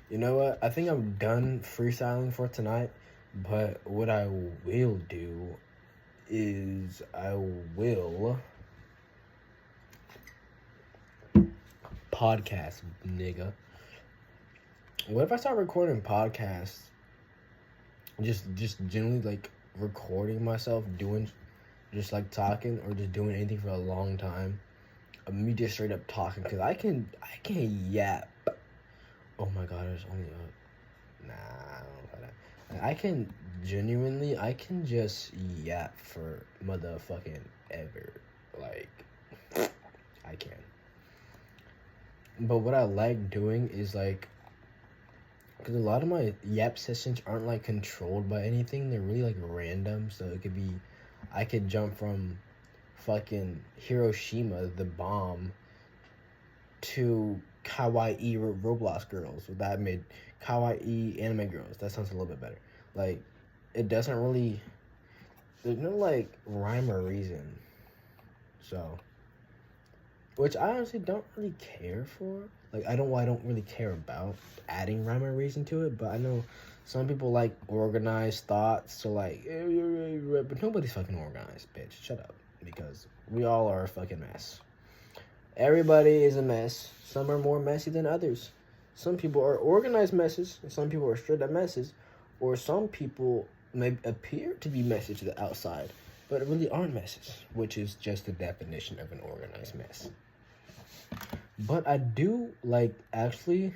You know what? I think I'm done freestyling for tonight. But what I will do is I will podcast, nigga. What if I start recording podcasts? Just generally like recording myself doing, just like talking or just doing anything for a long time. Me just straight up talking because I can yap. Oh my god, there's only a nah. I don't know about that. I can just yap for motherfucking ever. Like I can. But what I like doing is like, because a lot of my yap sessions aren't like controlled by anything. They're really like random. So it could be, I could jump from fucking Hiroshima, the bomb, to kawaii Roblox girls. That made kawaii anime girls. That sounds a little bit better. Like, it doesn't really. There's no like rhyme or reason. So, which I honestly don't really care for. Like, I don't really care about adding rhyme or reason to it. But I know some people like organized thoughts. So like, but nobody's fucking organized, bitch. Shut up, because we all are a fucking mess. Everybody is a mess. Some are more messy than others. Some people are organized messes, and some people are straight up messes, or some people may appear to be messy to the outside, but really aren't messes, which is just the definition of an organized mess. But I do like, actually,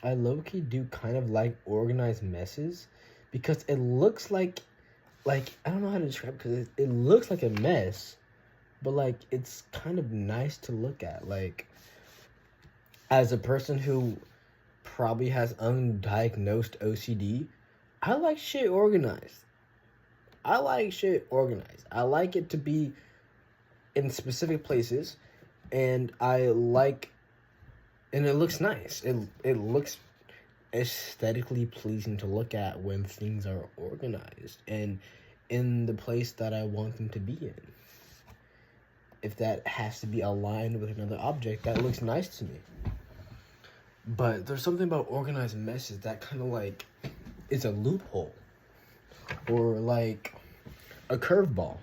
I low-key do kind of like organized messes because it looks like I don't know how to describe it, because it looks like a mess, but like it's kind of nice to look at. Like, as a person who probably has undiagnosed OCD, I like shit organized. I like shit organized. I like it to be in specific places, and and it looks nice. It looks aesthetically pleasing to look at when things are organized and in the place that I want them to be in. If that has to be aligned with another object, that looks nice to me. But there's something about organized messes that kind of like is a loophole or like a curveball,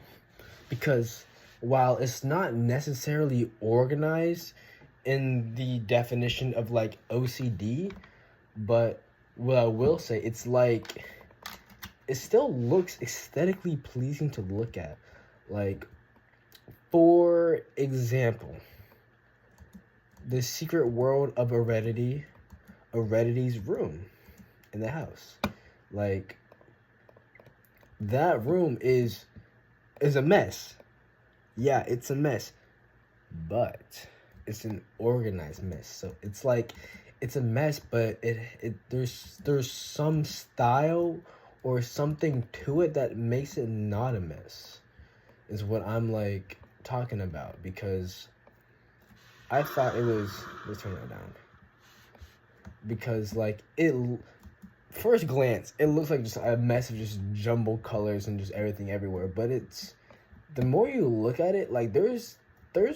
because while it's not necessarily organized in the definition of like OCD, but what I will say, it's like it still looks aesthetically pleasing to look at. Like, for example, the secret world of Heredity's room in the house. Like, that room is a mess. Yeah, it's a mess. But it's an organized mess. So it's like it's a mess, but there's some style or something to it that makes it not a mess. Is what I'm like talking about, because I thought it was, let's turn that down. Because like it first glance, it looks like just a mess of just jumbled colors and just everything everywhere. But it's, the more you look at it, like there's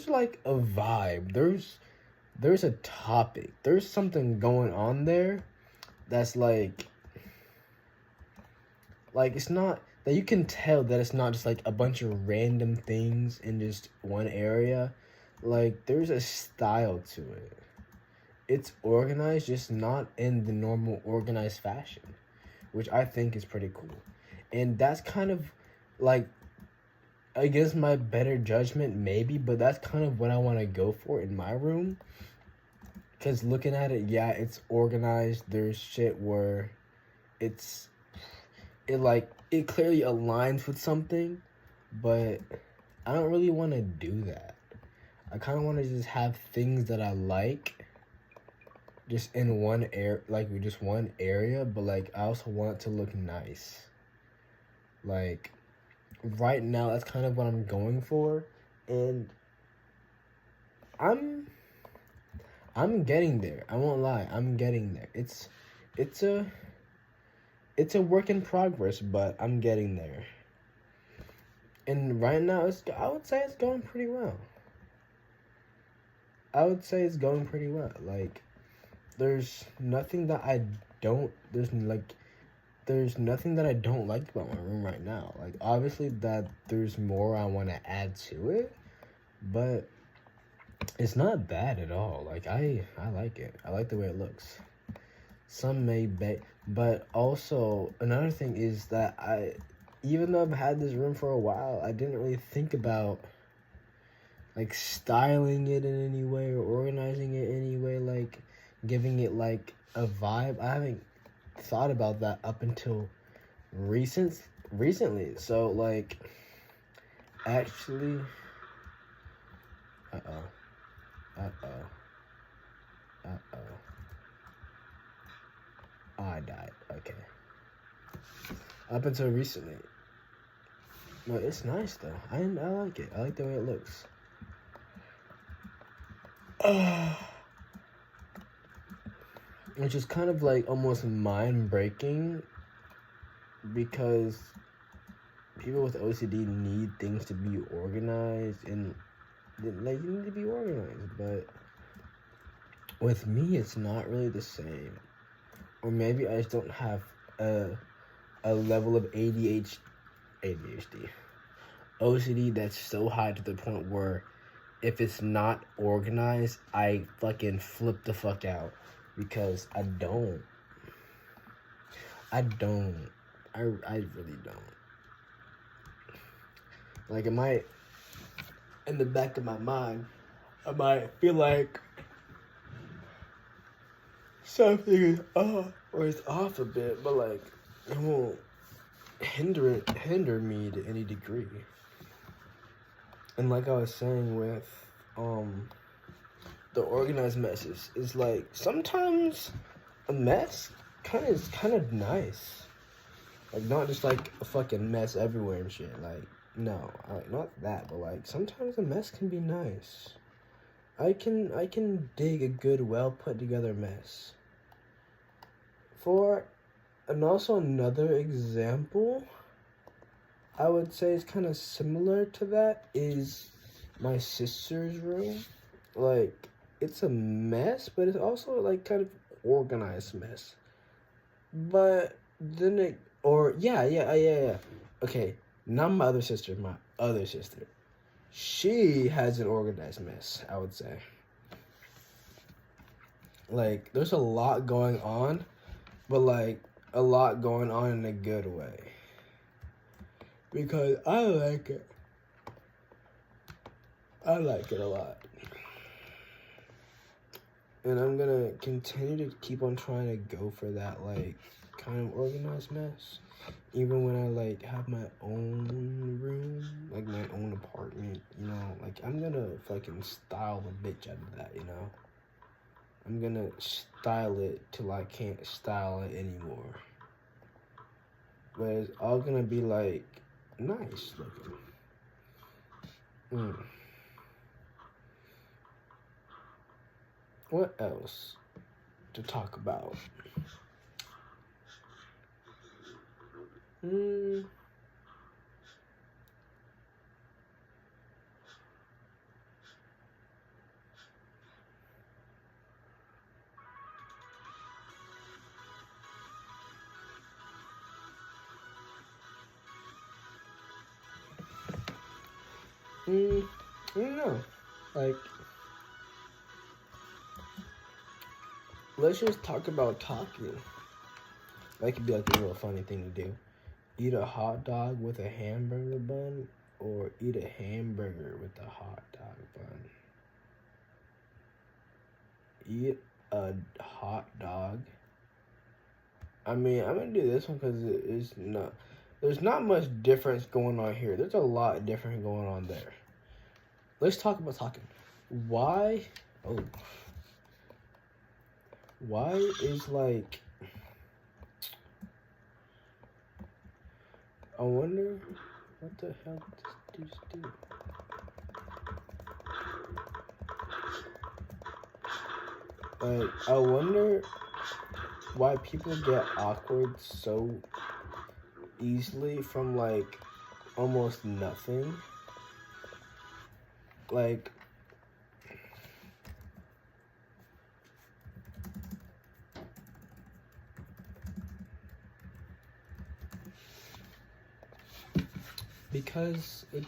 like a vibe. There's a topic. There's something going on there that's like it's not that you can tell that it's not just like a bunch of random things in just one area. Like, there's a style to it. It's organized, just not in the normal organized fashion, which I think is pretty cool. And that's kind of like, against my better judgment, maybe, but that's kind of what I want to go for in my room. Because looking at it, yeah, it's organized. There's shit where it clearly aligns with something, but I don't really want to do that. I kind of want to just have things that I like just in one just one area, but like I also want it to look nice. Like, right now, that's kind of what I'm going for, and I'm getting there. I won't lie, I'm getting there. It's a work in progress, but I'm getting there. And right now, I would say it's going pretty well. Like, there's nothing that I don't. There's nothing that I don't like about my room right now. Like, obviously that there's more I want to add to it, but it's not bad at all. Like, I like it. I like the way it looks. Some may but also another thing is that even though I've had this room for a while, I didn't really think about like styling it in any way or organizing it any way, like giving it like a vibe. I haven't thought about that up until recently. So like, actually, uh-oh, uh-oh, uh-oh, I died. Okay. Up until recently. Well, it's nice though. I like it. I like the way it looks. Which is kind of like almost mind breaking, because people with OCD need things to be organized, and like, you need to be organized, but with me it's not really the same. Or maybe I just don't have a level of ADHD OCD that's so high to the point where if it's not organized, I fucking flip the fuck out, because I don't. I really don't. Like, it might, in the back of my mind, I might feel like something is off, or it's off a bit, but like, it won't hinder me to any degree. And like I was saying with the organized messes, is like sometimes a mess kind of nice. Like, not just like a fucking mess everywhere and shit. Like, no, like, not that, but like sometimes a mess can be nice. I can dig a good, well put together mess. And also another example I would say is kind of similar to that is my sister's room. Like, it's a mess, but it's also like kind of organized mess. But then yeah. Okay, not my other sister, my other sister. She has an organized mess, I would say. Like, there's a lot going on, but like a lot going on in a good way. Because I like it. I like it a lot. And I'm gonna continue to keep on trying to go for that, like, kind of organized mess. Even when I, like, have my own room, like, my own apartment, you know? Like, I'm gonna fucking style the bitch out of that, you know? I'm gonna style it till I can't style it anymore. But it's all gonna be, like, nice looking. What else to talk about? I don't know. Like, let's just talk about talking. That could be like a real funny thing to do. Eat a hot dog with a hamburger bun, or eat a hamburger with a hot dog bun. Eat a hot dog. I mean, I'm gonna do this one because there's not much difference going on here. There's a lot different going on there. Let's talk about talking. Why is, like, I wonder what the hell did this dude do? Like, I wonder why people get awkward so easily from, like, almost nothing. Like, Because it,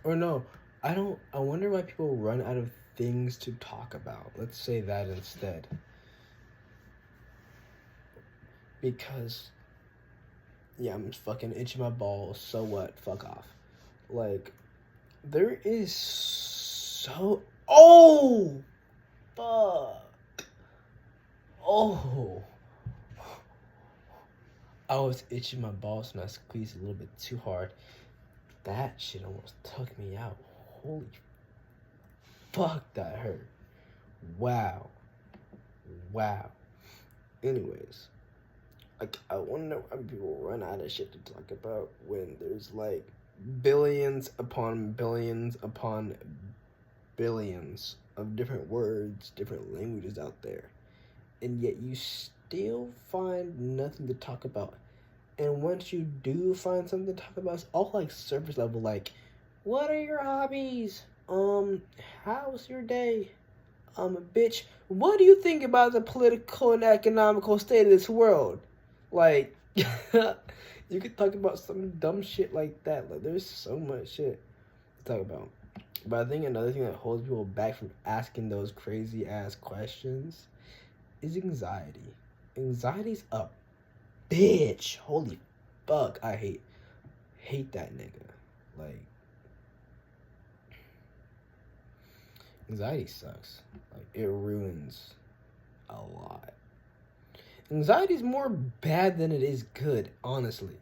or no, I wonder why people run out of things to talk about. Let's say that instead. Because, yeah, I'm fucking itching my balls, so what? Fuck off. Like, there is so. Oh! Fuck. Oh. I was itching my balls and I squeezed a little bit too hard. That shit almost took me out. Holy fuck, that hurt. Wow. Wow. Anyways, like, I wonder why people run out of shit to talk about when there's like billions upon billions upon billions of different words, different languages out there. And yet you still find nothing to talk about. And once you do find something to talk about, it's all like surface level, like, what are your hobbies? How's your day? Bitch, what do you think about the political and economical state of this world? Like, you could talk about some dumb shit like that. Like, there's so much shit to talk about. But I think another thing that holds people back from asking those crazy ass questions is anxiety. Anxiety's a bitch. Holy fuck, I hate that nigga. Like, anxiety sucks. Like, it ruins a lot. Anxiety's more bad than it is good, honestly.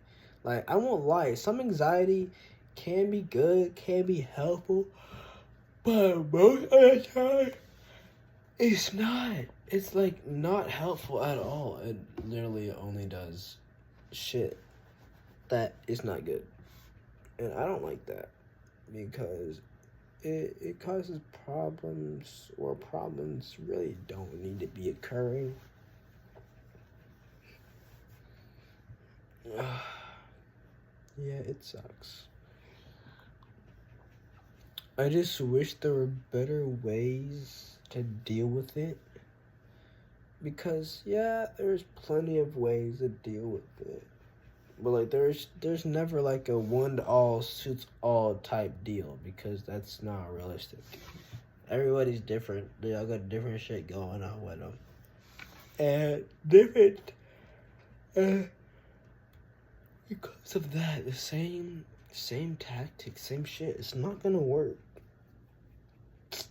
Like, I won't lie, some anxiety can be good, can be helpful, but most of the time, it's not. It's like not helpful at all. It literally only does shit that is not good. And I don't like that because it causes problems, or problems really don't need to be occurring. Yeah, it sucks. I just wish there were better ways to deal with it. Because, yeah, there's plenty of ways to deal with it. But, like, there's never, like, a one-all suits all type deal. Because that's not realistic. Everybody's different. They all got different shit going on with them. And different... because of that, the same tactics, same shit. It's not gonna work.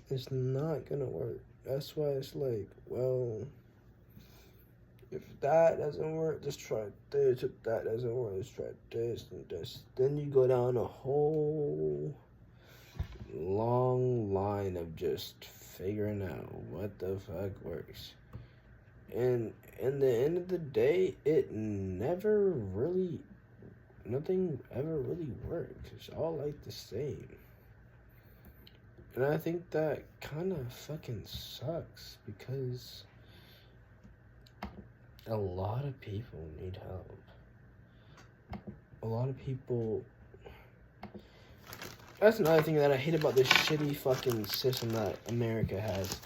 It's not gonna work. That's why it's like, well, if that doesn't work, just try this. If that doesn't work, just try this and this. Then you go down a whole long line of just figuring out what the fuck works. And in the end of the day, nothing ever really works. It's all like the same. And I think that kind of fucking sucks because a lot of people need help. A lot of people... That's another thing that I hate about this shitty fucking system that America has,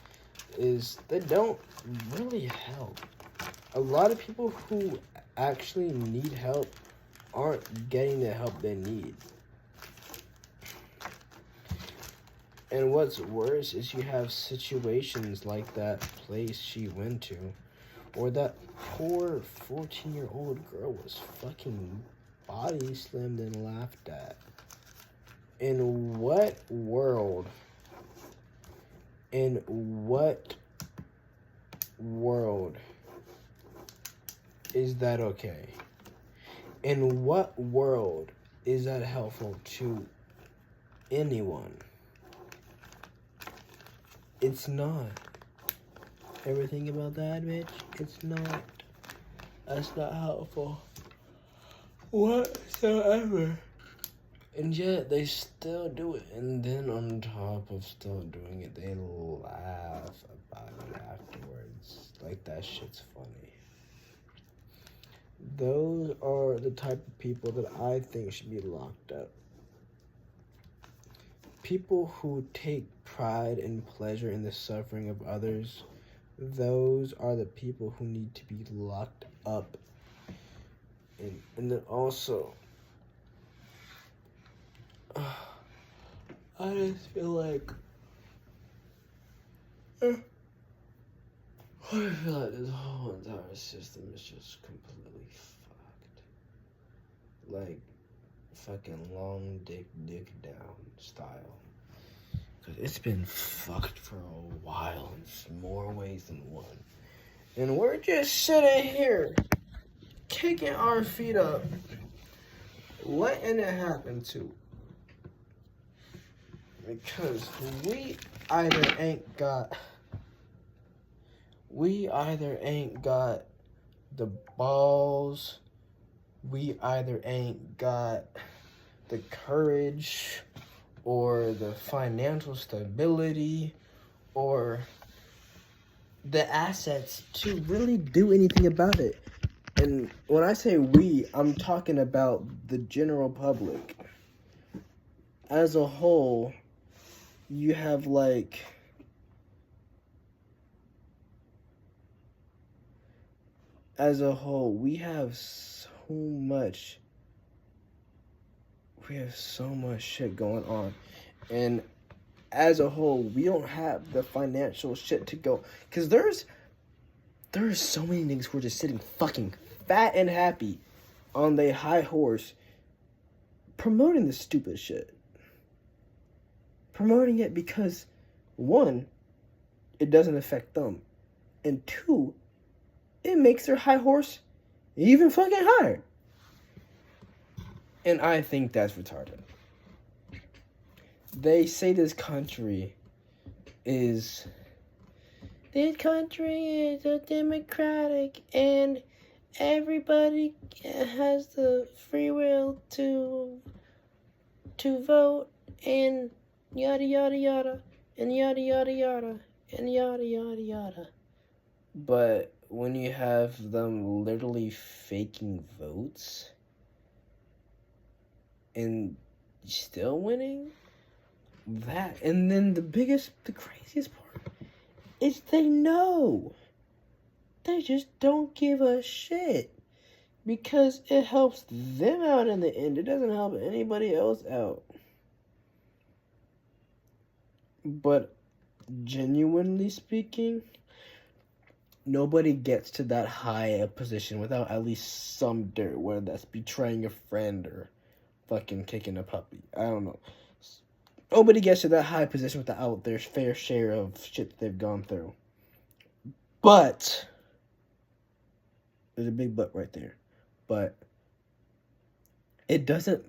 is they don't really help. A lot of people who actually need help aren't getting the help they need. And what's worse is you have situations like that place she went to, or that poor 14-year-old girl was fucking body slammed and laughed at. In what world is that okay? In what world is that helpful to anyone? It's not. Everything about that, bitch, it's not. That's not helpful whatsoever. And yet, they still do it. And then on top of still doing it, they laugh about it afterwards. Like, that shit's funny. Those are the type of people that I think should be locked up. People who take pride and pleasure in the suffering of others, those are the people who need to be locked up. And then also, I just feel like I feel like this whole entire system is just completely fucked. Like fucking long dick down style. Cause it's been fucked for a while in more ways than one. And we're just sitting here kicking our feet up, letting it happen too. Because we either ain't got the balls, we either ain't got the courage or the financial stability or the assets to really do anything about it. And when I say we, I'm talking about the general public. As a whole, you have like we have so much shit going on. And as a whole, we don't have the financial shit to go. Because there's so many niggas who are just sitting fucking fat and happy on their high horse promoting this stupid shit. Promoting it because, one, it doesn't affect them. And two, it makes their high horse even fucking higher. And I think that's retarded. They say this country is a democratic and everybody has the free will to vote and yada yada yada and yada yada yada and yada yada yada. But when you have them literally faking votes and still winning, that, and then the craziest part is they know. They just don't give a shit because it helps them out in the end. It doesn't help anybody else out. But genuinely speaking, nobody gets to that high a position without at least some dirt, whether that's betraying a friend or fucking kicking a puppy. I don't know. Nobody gets to that high position without their fair share of shit that they've gone through. But there's a big but right there. But it doesn't.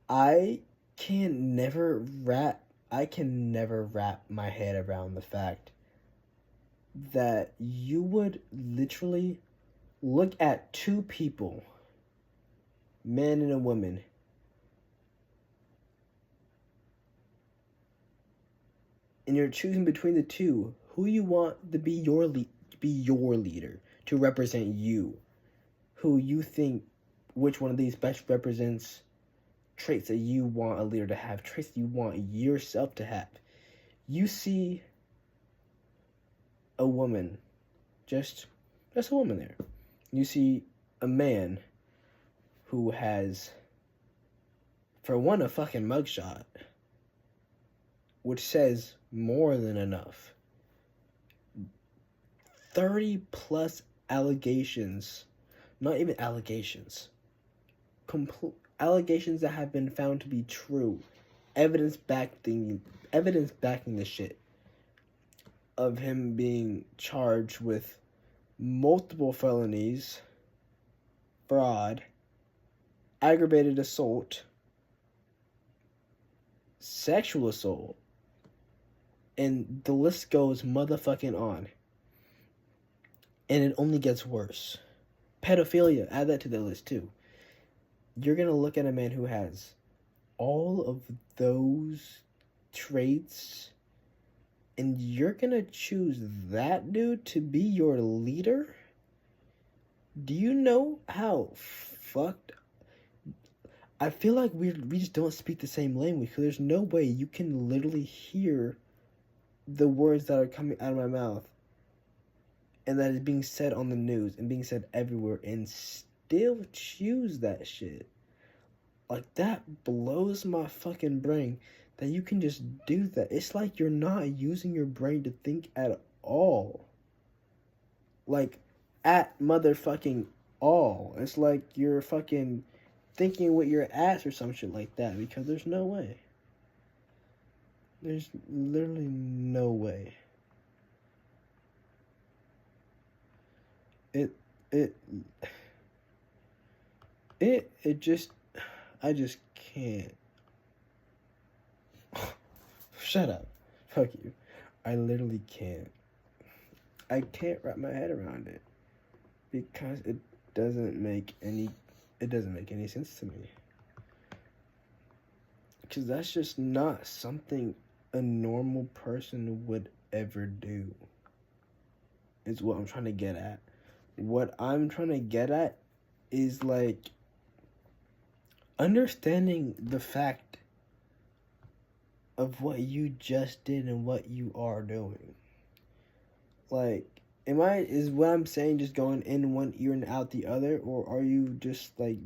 I can never wrap my head around the fact that you would literally look at two people, man and a woman, and you're choosing between the two who you want to be your leader, to represent you, who you think which one of these best represents traits that you want a leader to have, traits that you want yourself to have. You see a woman, just a woman there. You see a man who has, for one, a fucking mugshot, which says more than enough. 30 plus allegations, not even allegations, allegations that have been found to be true, evidence backing the shit of him being charged with multiple felonies, fraud, aggravated assault, sexual assault, and the list goes motherfucking on. And it only gets worse. Pedophilia, add that to the list too. You're gonna look at a man who has all of those traits, and you're gonna choose that dude to be your leader? Do you know how fucked? I feel like we just don't speak the same language, because there's no way you can literally hear the words that are coming out of my mouth and that is being said on the news and being said everywhere and still choose that shit. Like, that blows my fucking brain that you can just do that. It's like you're not using your brain to think at all. Like, at motherfucking all. It's like you're fucking thinking with your ass or some shit like that, because there's no way. There's literally no way. It just, I just can't. Shut up. Fuck you. I literally can't. I can't wrap my head around it, because it doesn't make any sense to me. Because that's just not something a normal person would ever do. Is what I'm trying to get at. What I'm trying to get at is, like, understanding the fact of what you just did and what you are doing. Like, is what I'm saying just going in one ear and out the other, or are you just I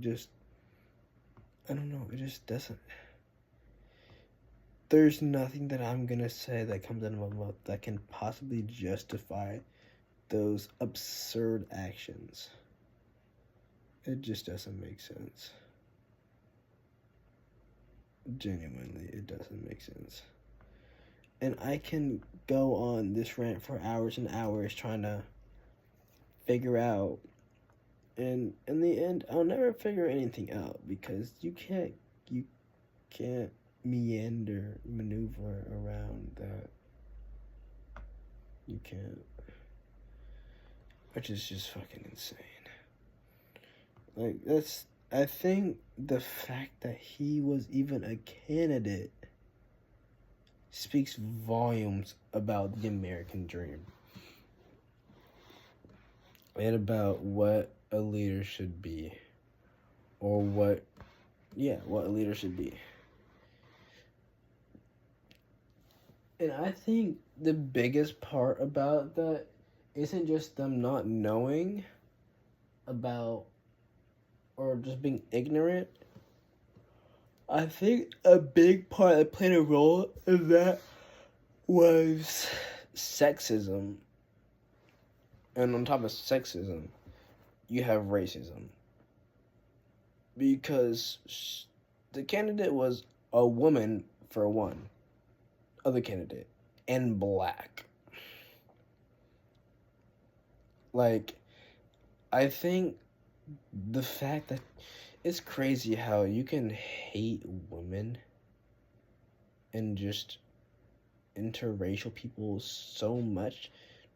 don't know, it just doesn't. There's nothing that I'm gonna say that comes out of my mouth that can possibly justify those absurd actions. It just doesn't make sense. Genuinely, it doesn't make sense. And I can go on this rant for hours and hours trying to figure out. And in the end, I'll never figure anything out, because you can't maneuver around that. You can't. Which is just fucking insane. Like, I think the fact that he was even a candidate speaks volumes about the American dream. And about what a leader should be. Or what a leader should be. And I think the biggest part about that isn't just them not knowing about, or just being ignorant. I think a big part that played a role in that was sexism. And on top of sexism, you have racism. Because the candidate was a woman, for one. Other candidate. And black. Like, I think the fact that it's crazy how you can hate women and just interracial people so much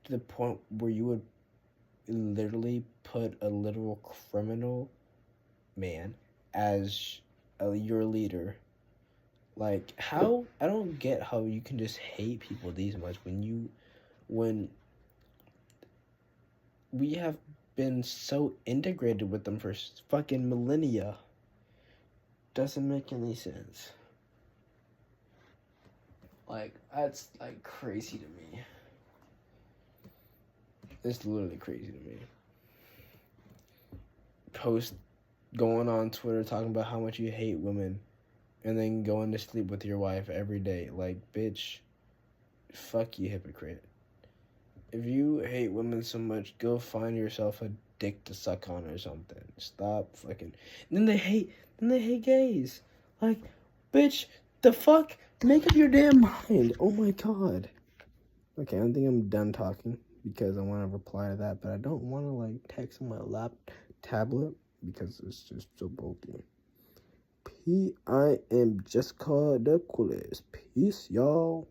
to the point where you would literally put a literal criminal man as your leader. Like, how? I don't get how you can just hate people these much when we have been so integrated with them for fucking millennia. Doesn't make any sense. Like, that's, like, crazy to me. It's literally crazy to me. Post going on Twitter talking about how much you hate women, and then going to sleep with your wife every day. Like, bitch, fuck you, hypocrite. If you hate women so much, go find yourself a dick to suck on or something. Stop fucking. And then they hate gays. Like, bitch, the fuck? Make up your damn mind. Oh my god. Okay, I think I'm done talking, because I want to reply to that, but I don't want to, like, text on my tablet, because it's just so bulky. I am Jessica the Coolest. Peace, y'all.